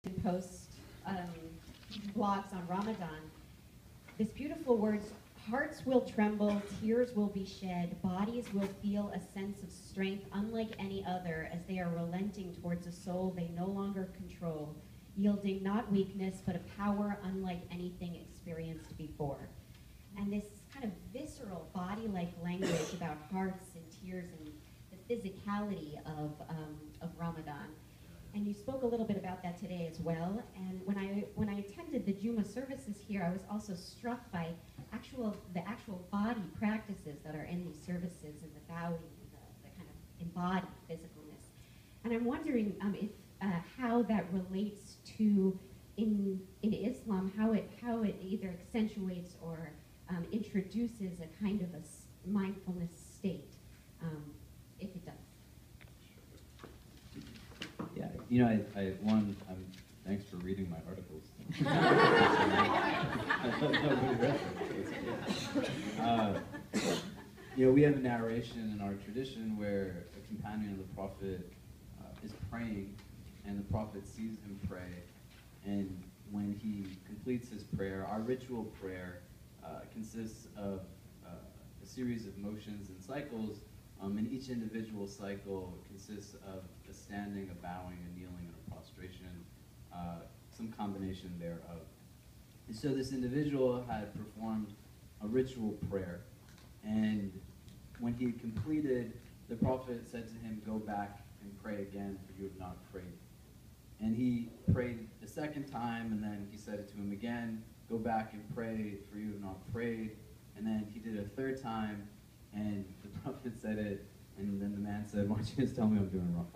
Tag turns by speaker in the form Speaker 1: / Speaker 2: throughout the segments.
Speaker 1: and post blogs on Ramadan, this beautiful words, hearts will tremble, tears will be shed, bodies will feel a sense of strength unlike any other as they are relenting towards a soul they no longer control, yielding not weakness but a power unlike anything experienced before. And this kind of visceral body-like language about hearts and tears and the physicality of Ramadan. And you spoke a little bit about that today as well. And when I attended the Juma services here, I was also struck by the actual body practices that are in these services and the bowing and the kind of embodied physicalness. And I'm wondering if how that relates to in Islam, how it either accentuates or introduces a kind of a mindfulness state, if it does.
Speaker 2: Yeah, thanks for reading my articles. We have a narration in our tradition where a companion of the Prophet is praying, and the Prophet sees him pray, and when he completes his prayer, our ritual prayer consists of a series of motions and cycles, and each individual cycle consists of a standing, a bowing, a kneeling, and a prostration, some combination thereof. And so this individual had performed a ritual prayer, and when he had completed, the Prophet said to him, "Go back and pray again, for you have not prayed." And he prayed a second time, and then he said it to him again, "Go back and pray, for you have not prayed." And then he did it a third time, and the Prophet said it, and then the man said, "Why don't you just tell me I'm doing wrong?"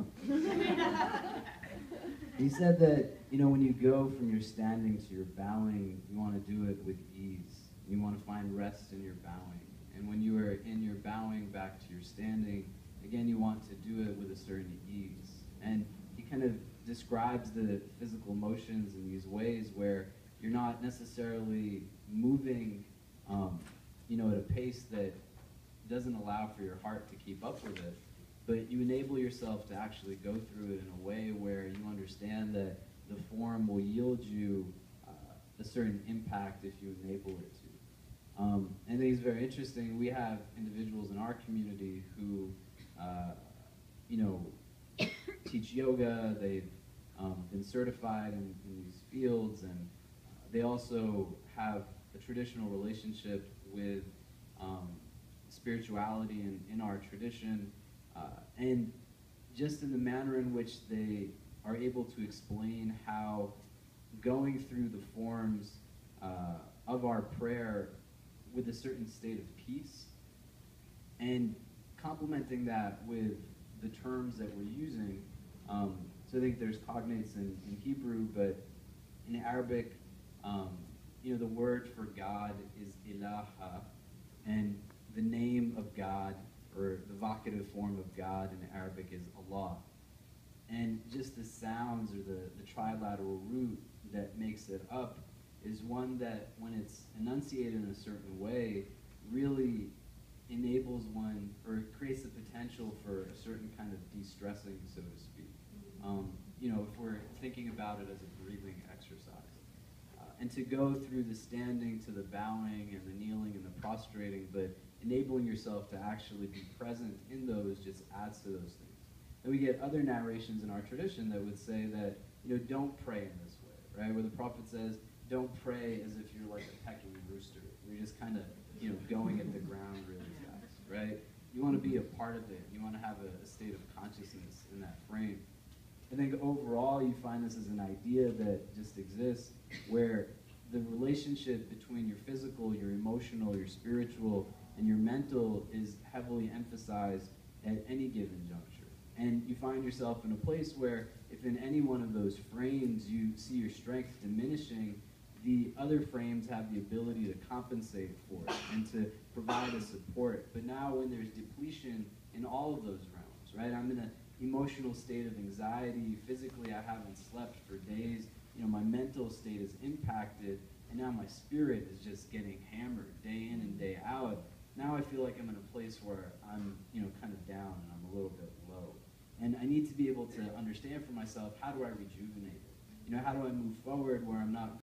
Speaker 2: He said that, when you go from your standing to your bowing, you want to do it with ease. You want to find rest in your bowing. And when you are in your bowing back to your standing, again, you want to do it with a certain ease. And he kind of describes the physical motions in these ways where you're not necessarily moving, at a pace that doesn't allow for your heart to keep up with it, but you enable yourself to actually go through it in a way where you understand that the form will yield you a certain impact if you enable it to. I think it's very interesting. We have individuals in our community who, teach yoga. They've been certified in these fields, and they also have a traditional relationship with spirituality in our tradition, and just in the manner in which they are able to explain how going through the forms of our prayer with a certain state of peace and complementing that with the terms that we're using. So I think there's cognates in Hebrew, but in Arabic, the word for God is ilaha, and the name of God, or the vocative form of God in Arabic, is Allah. And just the sounds, or the trilateral root that makes it up, is one that, when it's enunciated in a certain way, really enables one, or creates the potential for a certain kind of de-stressing, so to speak. If we're thinking about it as a breathing exercise. And to go through the standing to the bowing and the kneeling and the prostrating, but enabling yourself to actually be present in those just adds to those things. And we get other narrations in our tradition that would say that, don't pray in this way, right? Where the Prophet says, don't pray as if you're like a pecking rooster. You're just kind of, going at the ground really fast, right? You want to be a part of it. You want to have a state of consciousness in that frame. I think overall you find this as an idea that just exists, where the relationship between your physical, your emotional, your spiritual, and your mental is heavily emphasized at any given juncture. And you find yourself in a place where if in any one of those frames you see your strength diminishing, the other frames have the ability to compensate for it and to provide a support. But now when there's depletion in all of those realms, right? I'm in an emotional state of anxiety. Physically, I haven't slept for days. My mental state is impacted, and now my spirit is just getting hammered day in and day out. Now I feel like I'm in a place where I'm, kind of down and I'm a little bit low. And I need to be able to understand for myself, how do I rejuvenate it? how do I move forward where I'm not